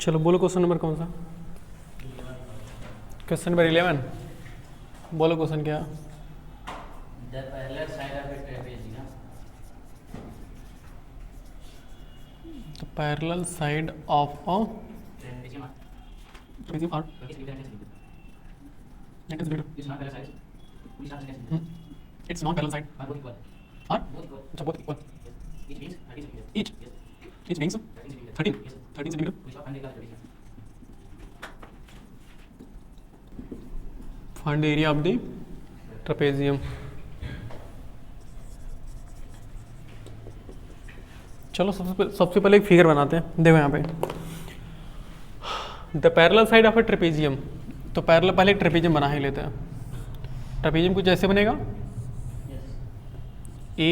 चलो बोलो question number कौन सा? Question number 11। बोलो क्वेश्चन क्या? The parallel side of a trapezium. The parallel side of a Trapezium trapezium are 90 centimeter. is not parallel sides. Which are the It's non parallel side. both equal. Are Both equal. अच्छा both equal. Each means 30 centimeters. Each Yes. each means 13 centimeters. 13 Yes. 13 centimeter. Which are 100 trapezium. Find the area of the trapezium. चलो सबसे पहले एक figure बनाते हैं। देखो यहाँ पे the parallel side of A trapezium. तो पैरेलल पहले एक ट्रेपेजियम बना ही लेते हैं। ट्रेपेजियम कुछ ऐसे बनेगा, ए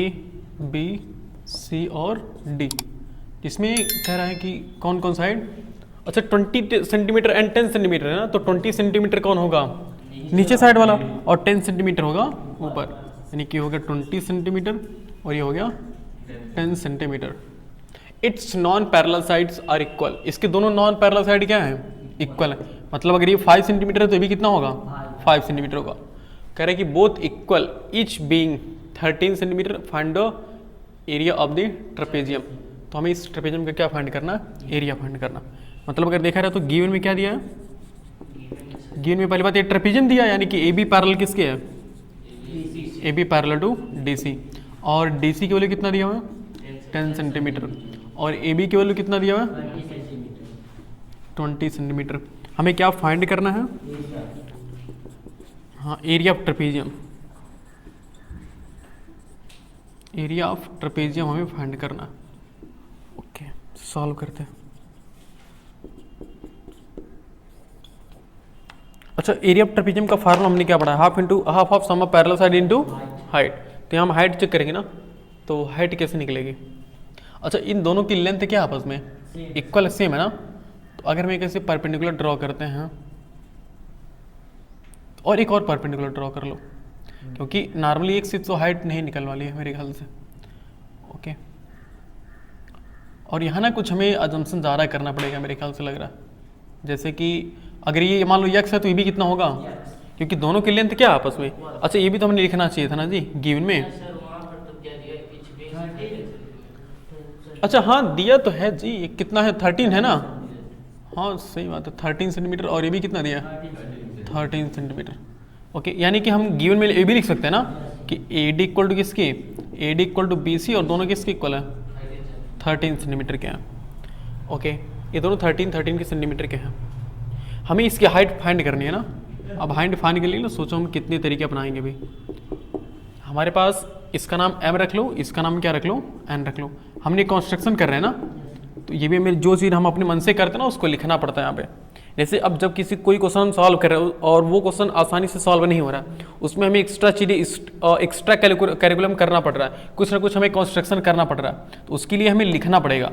बी सी और डी। इसमें कह रहा है कि कौन कौन साइड, अच्छा 20 सेंटीमीटर एंड 10 सेंटीमीटर है ना, तो 20 सेंटीमीटर कौन होगा, नीचे साइड वाला, और 10 सेंटीमीटर होगा ऊपर, यानी कि हो गया 20 सेंटीमीटर और ये हो गया 10 centimetre. It's non parallel sides are equal. इसके दोनों नॉन पैरेलल साइड क्या है, इक्वल है। मतलब अगर ये 5 सेंटीमीटर है तो ये भी कितना होगा, 5 सेंटीमीटर होगा। कह रहे हैं कि both equal each being 13 centimetre, find the area of the trapezium. तो हमें इस ट्रेपेजियम का क्या फाइंड करना है, एरिया फाइंड करना। मतलब अगर देखा जाए तो गिवन में क्या दिया है, गिवन में पहली बात ये ट्रेपेजियम दिया, यानी कि ए बी पैरेलल किसके है, A B parallel to D C, और डी सी की वैल्यू कितना दिया हुआ है 10 सेंटीमीटर, और ए बी की वैल्यू कितना दिया हुआ है 20 सेंटीमीटर। हमें क्या फाइंड करना है, हाँ area of trapezium, area of trapezium हमें फाइंड करना। ओके सॉल्व करते हैं। अच्छा एरिया ऑफ ट्रेपेजियम का फार्मूला हमने क्या पढ़ा है, half of sum of parallel side into height. तो हम हाइट चेक करेंगे ना, तो हाइट कैसे निकलेगी। अच्छा इन दोनों की लेंथ क्या आपस में इक्वल सेम है ना, तो अगर मैं कैसे परपेंडिकुलर ड्रॉ करते हैं, और एक और परपेंडिकुलर ड्रॉ कर लो, क्योंकि नॉर्मली एक से तो हाइट नहीं निकल वाली है मेरे ख्याल से। ओके और यहाँ ना कुछ हमें अजम्पशन ज़्यादा करना पड़ेगा मेरे ख्याल से लग रहा है, जैसे कि अगर ये मान लो यक्स है तो ये भी कितना होगा, क्योंकि दोनों की लेंथ क्या आपस में। अच्छा ये भी तो हमने लिखना चाहिए था ना जी गिवन में। अच्छा हाँ दिया तो है जी, ये कितना है 13 है ना, हाँ सही बात है 13 सेंटीमीटर, और ये भी कितना दिया 13 सेंटीमीटर। ओके यानी कि हम गिवन में ये भी लिख सकते हैं ना कि ए डी इक्वल टू किसकी, A D equal to B C, और दोनों किसके इक्वल है 13 सेंटीमीटर के हैं। ओके ये दोनों 13 के सेंटीमीटर के हैं। हमें इसकी हाइट फाइंड करनी है ना। अब हाइट फाइंड के लिए ना सोचो हम कितने तरीके अपनाएंगे भाई। हमारे पास इसका नाम m रख लो, इसका नाम क्या रख लो n रख लो। हमने कंस्ट्रक्शन कर रहे हैं ना, तो ये भी हमें जो चीज़ हम अपने मन से करते हैं ना उसको लिखना पड़ता है यहाँ पे। जैसे अब जब किसी कोई क्वेश्चन सॉल्व कर रहे हो और वो क्वेश्चन आसानी से सॉल्व नहीं हो रहा, उसमें हमें एक्स्ट्रा चीज़ें एक्स्ट्रा कैरिकुलम करना पड़ रहा है, कुछ ना कुछ हमें कंस्ट्रक्शन करना पड़ रहा है, तो उसके लिए हमें लिखना पड़ेगा।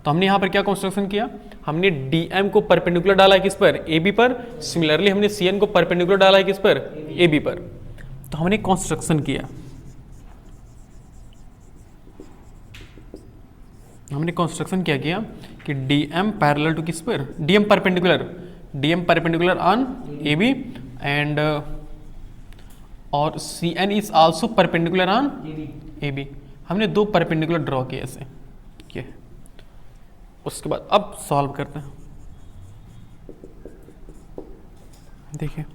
तो हमने यहाँ पर क्या कंस्ट्रक्शन किया, हमने DM को परपेंडिकुलर डाला है किस पर, AB पर। सिमिलरली हमने CN को परपेंडिकुलर डाला है किस पर, AB पर। तो हमने कंस्ट्रक्शन किया, हमने कंस्ट्रक्शन क्या किया कि DM पैरेलल टू किस पर, DM perpendicular on AB and और CN is also perpendicular on AB। हमने दो परपेंडिकुलर ड्रॉ किए ऐसे, ये उसके बाद अब सॉल्व करते हैं। देखिए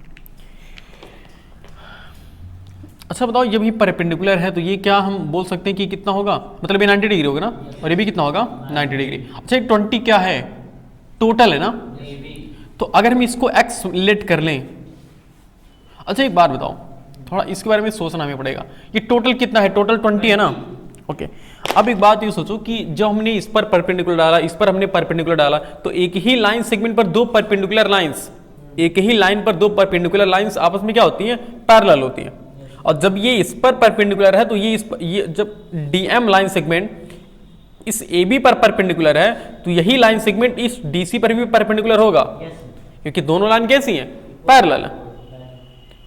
अच्छा बताओ ये भी परपेंडिकुलर है, तो ये क्या हम बोल सकते हैं कि कितना होगा, मतलब ये 90 डिग्री होगा ना, और ये भी कितना होगा 90 डिग्री। अच्छा 20 क्या है, टोटल है ना, तो अगर हम इसको x लेट कर लें। अच्छा एक बात बताओ, थोड़ा इसके बारे में सोचना हमें पड़ेगा, ये टोटल कितना है, टोटल 20 है ना। ओके अब एक बात ये सोचो कि जब हमने इस पर परपेंडिकुलर डाला, इस पर हमने परपेंडिकुलर डाला, तो एक ही लाइन सेगमेंट पर दो परपेंडिकुलर लाइंस, एक ही लाइन पर दो परपेंडिकुलर लाइंस आपस में क्या होती हैं, पैरेलल होती हैं। और जब ये इस पर परपेंडिकुलर है तो ये जब DM लाइन सेगमेंट इस AB पर परपेंडिकुलर है, तो यही लाइन सेगमेंट इस DC पर भी परपेंडिकुलर होगा, क्योंकि दोनों लाइन कैसी हैं, पैरेलल है,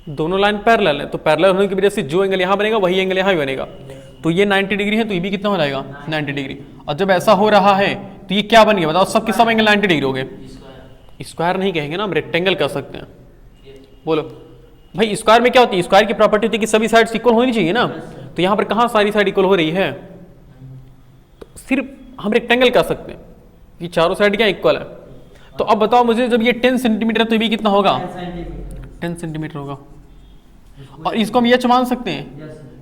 दोनों लाइन पैरेलल है। तो पैरेलल होने की वजह से जो एंगल यहाँ बनेगा वही एंगल यहाँ भी बनेगा। तो ये 90 डिग्री है, तो ये भी कितना हो जाएगा 90 डिग्री। और जब ऐसा हो रहा है तो ये क्या बन गया बताओ, सब के सब एंगल 90 डिग्री हो गए। स्क्वायर नहीं कहेंगे ना, हम रेक्टेंगल कह सकते हैं। बोलो भाई, स्क्वायर में क्या होती है? स्क्वायर की प्रॉपर्टी होती है कि सभी साइड्स इक्वल होनी चाहिए ना। तो यहाँ पर कहाँ सारी साइड इक्वल हो रही है? तो सिर्फ हम रेक्टेंगल कह सकते हैं कि चारों साइड क्या इक्वल है। तो अब बताओ मुझे, जब ये 10 सेंटीमीटर है तो ये कितना होगा? 10 सेंटीमीटर होगा। और इसको हम एच मान सकते हैं।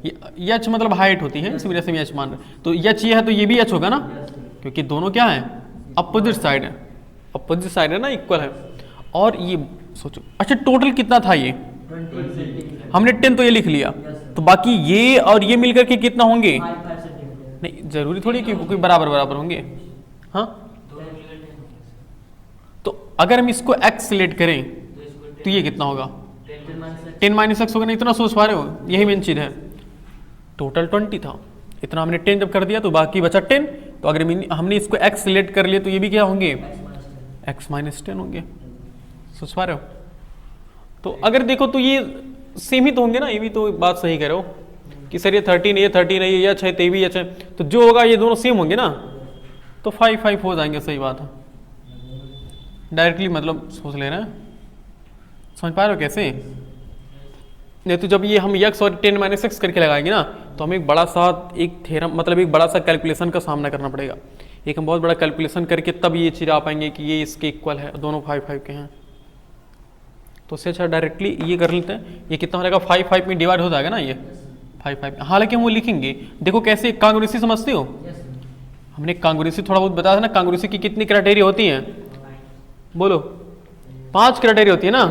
एच मतलब हाइट होती है, इसी वजह से हम एच मान रहे हैं। तो एच ये है तो ये भी एच होगा ना, क्योंकि दोनों क्या है? अपोजिट साइड है। अपोजिट साइड है ना, इक्वल है। और ये सोचो, अच्छा टोटल कितना था ये? हमने 10 तो ये लिख लिया, तो बाकी ये और ये मिलकर के कितना होंगे? नहीं जरूरी थोड़ी कि कोई बराबर बराबर होंगे। हाँ, तो अगर हम इसको x सिलेक्ट करें तो ये कितना होगा? 10 माइनस एक्स होगा ना। इतना सोच पा रहे हो? यही मेन चीज है। टोटल 20 था, इतना हमने 10 जब कर दिया तो बाकी बचा 10। तो अगर हमने इसको x सिलेक्ट कर लिया तो ये भी क्या होंगे? x माइनस 10 होंगे। सोच पा रहे हो? तो अगर देखो तो ये सेम ही तो होंगे ना। ये भी तो बात सही कह रहे हो कि सर ये 13 है, ये एच है, ये भी एच है, तो जो होगा ये दोनों सेम होंगे ना। तो 5 5 हो जाएंगे। सही बात है, डायरेक्टली मतलब सोच ले रहे हैं। समझ पा रहे हो कैसे? नहीं तो जब ये हम x और 10 माइनस एक्स करके लगाएंगे ना, तो हमें एक बड़ा सा एक थ्योरम मतलब एक बड़ा सा कैलकुलेशन का सामना करना पड़ेगा। एक हम बहुत बड़ा कैलकुलेशन करके तब ये चीज़ आ पाएंगे कि ये इसके इक्वल है, दोनों 5 5 के हैं। तो उससे अच्छा डायरेक्टली ये कर लेते हैं। ये कितना हो जाएगा? 5 5 में डिवाइड हो जाएगा ना ये 5 5। हालांकि हम वो लिखेंगे, देखो कैसे कांग्रुएंसी समझते हो? हमने कांग्रुएंसी थोड़ा बहुत बताया था ना। कांग्रुएंसी की कितनी क्राइटेरिया होती हैं? बोलो। 5 क्राइटेरिया होती है ना।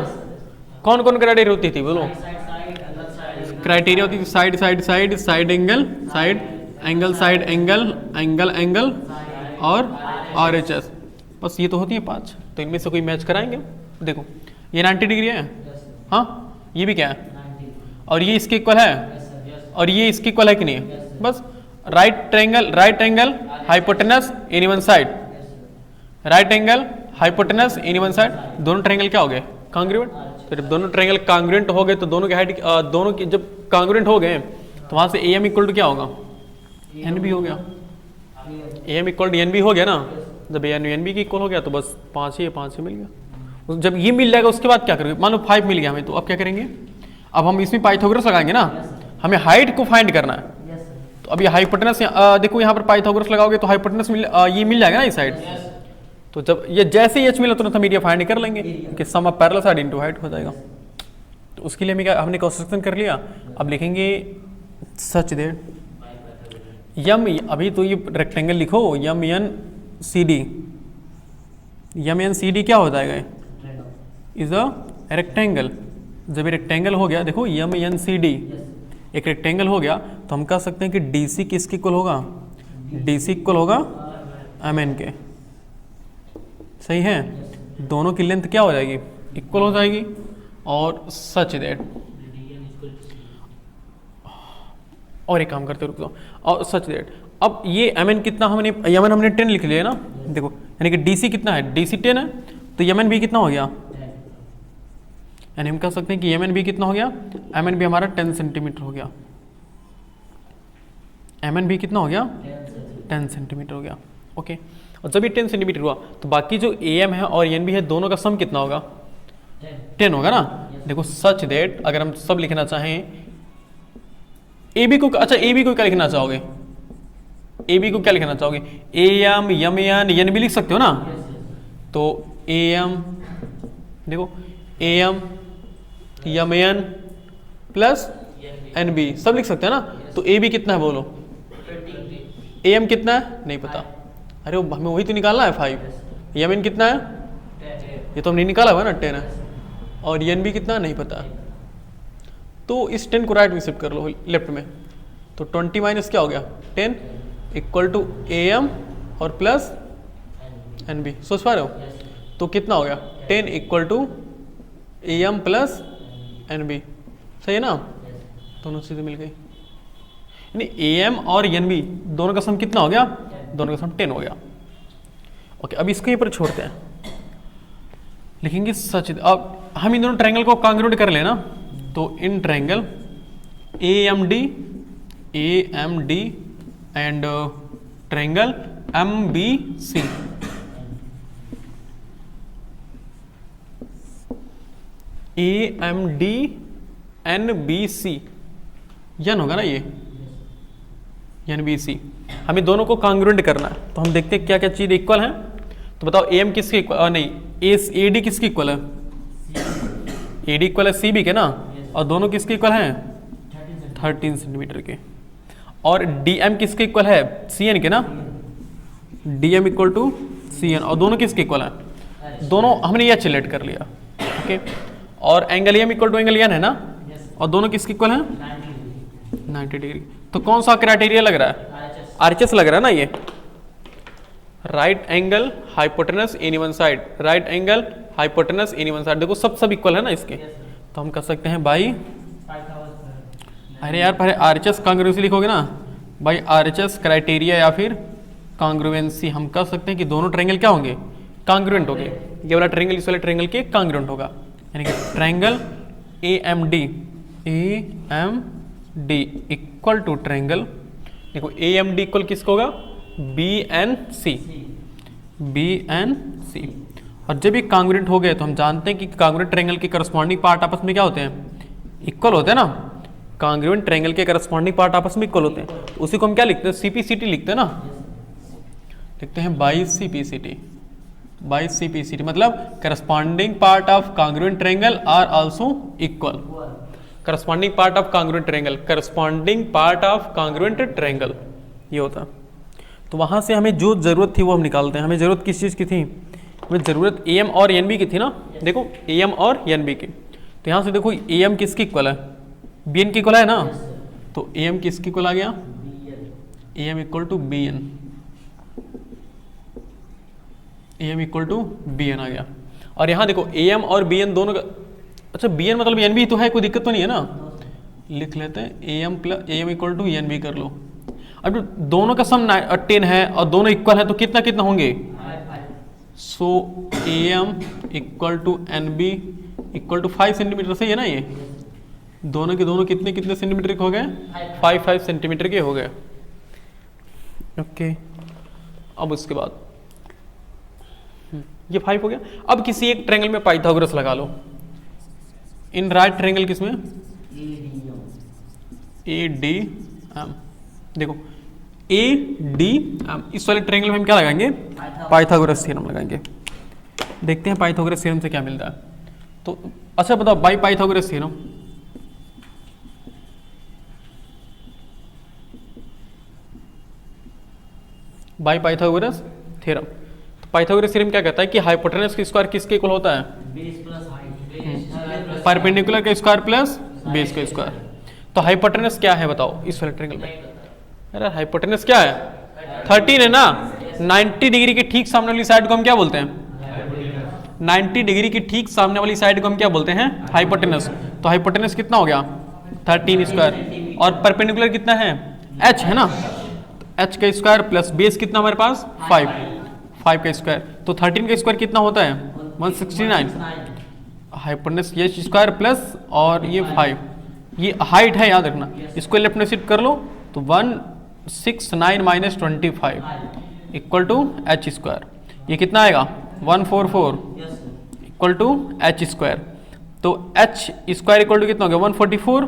कौन कौन क्राइटेरिया होती थी? बोलो। क्राइटेरिया होती थी side side side, side angle, side angle, side angle, angle angle और RHS। बस ये तो होती है 5। तो इनमें से कोई मैच कराएंगे। देखो ये 90 डिग्री है। हाँ, ये भी क्या है? और ये इसके इक्वल है, और ये इसके इक्वल है कि नहीं है? बस right angle hypotenuse any one side, right angle hypotenuse any one side. दोनों ट्रायंगल क्या हो गए? कांग्रुएंट। तो जब दोनों ट्रायंगल कांग्रुएंट हो गए तो दोनों के हाइट, दोनों की जब कांग्रुएंट हो गए तो वहां से AM इक्वल टू क्या होगा? NB हो गया। AM इक्वल टू NB हो गया ना। जब NB की इक्वल हो गया तो बस 5 ही मिल गया। जब ये मिल जाएगा उसके बाद क्या करेंगे? मान लो 5 मिल गया हमें, तो अब क्या करेंगे? अब हम इसमें पाइथागोरस लगाएंगे ना। हमें हाइट को फाइंड करना है। तो अब ये हाइपोटेनस, देखो यहाँ पर पाइथागोरस लगाओगे तो हाइपोटेनस ये मिल जाएगा ना इस साइड। तो जब ये जैसे ही h मिला तुरंत हम एरिया फाइंड कर लेंगे कि sum of parallel side into height हो जाएगा। तो उसके लिए हमने कंस्ट्रक्शन कर लिया। अब लिखेंगे सच दैट यम, अभी तो ये रेक्टेंगल लिखो, MNCD। MNCD क्या हो जाएगा? Is a rectangle. जब ये रेक्टेंगल हो गया, देखो MNCD एक रेक्टेंगल हो गया, तो हम कह सकते हैं कि DC किसके इक्वल होगा? DC इक्वल होगा MN के। सही है? दोनों की लेंथ क्या हो जाएगी? इक्वल हो जाएगी। और सच दैट, और एक काम करते रुक जाओ, और सच दैट अब ये MN कितना, हमने 10 लिख लिया ना। देखो यानी कि DC कितना है? DC 10 है, तो MN भी कितना हो गया? यानी हम कह सकते हैं कि MN भी कितना हो गया? MN भी हमारा 10 सेंटीमीटर हो गया। MN भी कितना हो गया? 10 सेंटीमीटर हो गया। ओके। और जब ये 10 सेंटीमीटर हुआ तो बाकी जो AM है और NB है दोनों का सम कितना होगा? 10 होगा ना। देखो सच दैट अगर हम सब लिखना चाहें AB को, अच्छा AB को क्या लिखना चाहोगे? AB को क्या लिखना चाहोगे? AM, MN, NB लिख सकते हो ना। तो AM, देखो AM, MN प्लस NB सब लिख सकते हैं ना। तो AB कितना है बोलो? AM कितना है? नहीं पता। अरे हमें वही तो निकालना है 5। MN कितना है? ये तो हमने निकाला हुआ है ना, 10 है। और NB कितना? नहीं पता। तो इस 10 को राइट में शिफ्ट कर लो लेफ्ट में। तो 20 माइनस क्या हो गया? 10 इक्वल टू AM और प्लस NB। सोच पा रहे हो? तो कितना हो गया? 10 equal to AM plus NB। सही है ना? दोनों चीजें मिल गई। यानी AM और NB दोनों का सम कितना हो गया? दोनों का सम 10 हो गया। ओके, अब इसको यहीं पर छोड़ते हैं। लिखेंगे सच। अब हम इन दोनों ट्रायंगल को कांग्रुएंट कर लेना। तो in triangle AMD and triangle MBC। AMDNBC यन होगा ना ये, NBC। हमें दोनों को कांग्रुएंट करना है, तो हम देखते हैं क्या क्या चीज इक्वल है। तो बताओ AM किसके इक्वल, नहीं AD किसकी इक्वल है, AD इक्वल है CB के ना, और दोनों किसके इक्वल हैं 13 सेंटीमीटर के। और DM किसके इक्वल है CN के ना, DM इक्वल टू CN, और दोनों किसके इक्वल हैं, दोनों हमने ये सिलेक्ट कर लिया, ओके। और angle AM equal to angle N है ना, और दोनों किसके इक्वल हैं 90 डिग्री। तो कौन सा क्राइटेरिया लग रहा है, RHS लग रहा है ना ये, right angle hypotenuse any one side, right angle hypotenuse any one side. देखो सब इक्वल है ना इसके, तो हम कर सकते हैं बाई, अरे यार पहले RHS कांग्रुएंसी लिखोगे ना, बाई RHS क्राइटेरिया या फिर कांग्रुएंसी। हम कह सकते हैं कि दोनों ट्रायंगल क्या होंगे, कांग्रुएंट होंगे। ये वाला ट्रायंगल इस वाले ट्रायंगल के कांग्रुएंट होगा, यानी कि triangle AMD equal to triangle, देखो AMD इक्वल किसको होगा BNC। और जब ये कांग्रुएंट हो गए तो हम जानते हैं कि कांग्रुएंट ट्रायंगल के करस्पॉन्डिंग पार्ट आपस में क्या होते हैं, इक्वल होते हैं ना। कांग्रुएंट ट्रायंगल के करस्पॉन्डिंग पार्ट आपस में इक्वल होते हैं, तो उसी को हम क्या लिखते हैं CPCT लिखते हैं ना, लिखते हैं बाई CPCT, मतलब corresponding part of congruent triangle are also equal. Corresponding part of congruent triangle, ये होता। तो वहां से हमें जो जरूरत थी वो हम निकालते हैं। हमें जरूरत किस चीज की थी, हमें जरूरत AM और NB की थी ना। देखो AM और NB की, तो यहां से देखो AM किसकी इक्वल है, BN की इक्वल है ना, तो AM किसकी इक्वल आ गया, AM equal to BN, AM equal to BN आ गया। और यहाँ देखो AM और BN दोनों का, अच्छा BN मतलब NB तो है, कोई दिक्कत तो नहीं है ना, लिख लेते हैं AM इक्वल टू NB कर लो। अब दोनों का सम 10 है और दोनों इक्वल है, तो कितना कितना होंगे, so AM equal to NB equal to 5 centimetre, सही है ना। ये दोनों के दोनों कितने कितने सेंटीमीटर के हो गए, 5 सेंटीमीटर के हो गए, ओके। अब उसके बाद ये 5 हो गया। अब किसी एक ट्रायंगल में पाइथागोरस लगा लो, इन राइट ट्रायंगल किसमें ADM। देखो ADM, इस वाले ट्रायंगल में हम क्या लगाएंगे, पाइथागोरस थ्योरम लगाएंगे। देखते हैं पाइथागोरस थ्योरम से क्या मिलता है। तो अच्छा बताओ by Pythagoras theorem, by Pythagoras theorem. तो पाइथागोरस थ्योरम क्या कहता है कि हाइपोटेनस का स्क्वायर किसके इक्वल होता है, परपेंडिकुलर का स्क्वायर प्लस बेस का स्क्वायर। तो हाइपोटेनस क्या है बताओ इस वाले ट्रायंगल में, अरे हाइपोटेनस क्या है 13 है ना। 90 डिग्री के ठीक सामने वाली साइड को हम क्या बोलते हैं, 90 डिग्री की ठीक सामने वाली साइड को हम क्या बोलते हैं, हाइपोटेनस। तो हाइपोटेनस कितना हो गया 13 स्क्वायर, और परपेंडिकुलर कितना है h है ना, h का स्क्वायर प्लस बेस कितना हमारे पास 5 का स्क्वायर। तो 13 का स्क्वायर कितना होता है 169, हाइपोटेनस ये स्क्वायर प्लस और ये 5, ये हाइट है याद रखना, इसको लेफ्ट में शिफ्ट कर लो तो 169 minus 25 equal to h square. ये कितना आएगा 144 इक्वल टू h स्क्वायर। तो h स्क्वायर इक्वल टू कितना हो गया 144,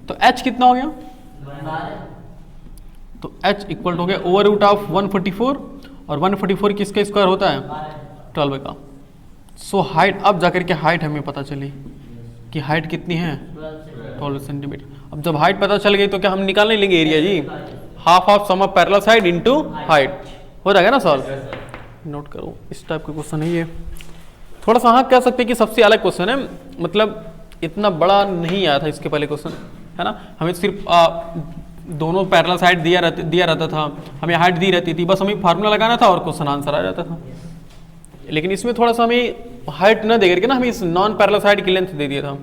तो h कितना हो गया, तो h इक्वल हो गया ओवर रूट ऑफ 144, और 144 किसका स्क्वायर होता है 12 का। सो हाइट, अब जाकर के हाइट हमें पता चली कि हाइट कितनी है 12 सेंटीमीटर। अब जब हाइट पता चल गई तो क्या हम निकाल नहीं लेंगे एरिया जी, half of sum of parallel side into height, हो जाएगा ना सॉल्व। नोट करो इस टाइप का क्वेश्चन है ये, थोड़ा सा हाँ कह सकते हैं कि सबसे अलग क्वेश्चन है, मतलब इतना बड़ा नहीं आया था इसके पहले क्वेश्चन है ना। हमें सिर्फ दोनों पैरेलल साइड दिया रहता था, हमें हाइट दी रहती थी, बस हमें फार्मूला लगाना था और क्वेश्चन आंसर आ जाता था। लेकिन इसमें थोड़ा सा हमें हाइट न दे करके ना हमें इस नॉन पैरेलल साइड की लेंथ दे दिया था।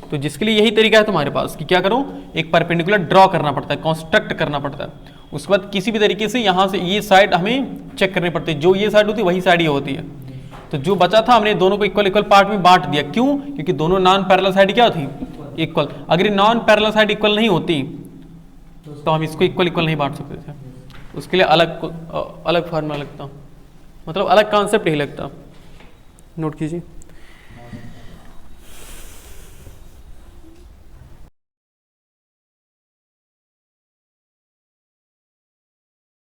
तो जिसके लिए यही तरीका है तुम्हारे पास कि क्या करो, एक परपेंडिकुलर ड्रॉ करना पड़ता है, कंस्ट्रक्ट करना पड़ता है, उसके बाद किसी भी तरीके से यहाँ से ये साइड हमें चेक करनी पड़ती है, जो ये साइड होती है वही साइड ये होती है। तो जो बचा था हमने दोनों को इक्वल इक्वल पार्ट में बांट दिया, क्यों, क्योंकि दोनों नॉन पैरेलल साइड क्या थी इक्वल। अगर ये नॉन पैरेलल साइड इक्वल नहीं होती तो हम इसको इक्वल इक्वल नहीं बांट सकते थे, उसके लिए अलग फार्मूला लगता, मतलब अलग कॉन्सेप्ट ही लगता। नोट कीजिए।